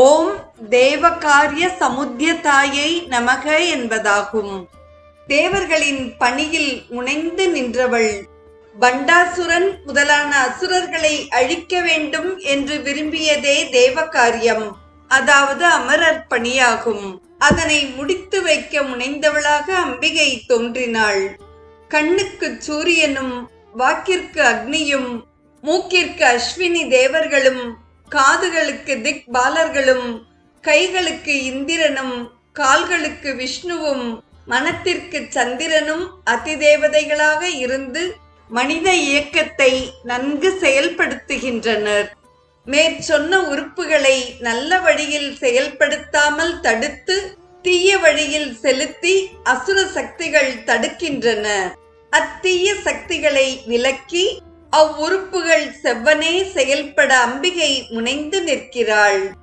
ஓம் தேவகாரிய சமுத்தியதாயை நமக என்பதாகும். தேவர்களின் பணியில் முனைந்து நின்றவள். பண்டாசுரன் முதலான அசுரர்களை அழிக்க வேண்டும் என்று விரும்பியதே தேவகாரியம், அதாவது அமரர் பணியாகும். அதனை முடித்து வைக்க முனைந்தவளாக அம்பிகை தோன்றினாள். கண்ணுக்கு சூரியனும், வாக்கிற்கு அக்னியும், மூக்கிற்கு அஸ்வினி தேவர்களும், காதுகளுக்கு திக்பாலர்களும், கைகளுக்கு இந்திரனும், கால்களுக்கு விஷ்ணுவும், மனத்திற்கு சந்திரனும் அதிதேவதைகளாக இருந்து மனித இயக்கத்தை நன்கு செயல்படுத்துகின்றனர். மேற்சொன்ன உறுப்புகளை நல்ல வழியில் செயல்படுத்தாமல் தடுத்து தீய வழியில் செலுத்தி அசுர சக்திகள் தடுக்கின்றன. அத்தீய சக்திகளை விலக்கி அவ்வுறுப்புகள் செவ்வனே செயல்பட அம்பிகை முனைந்து நிற்கிறாள்.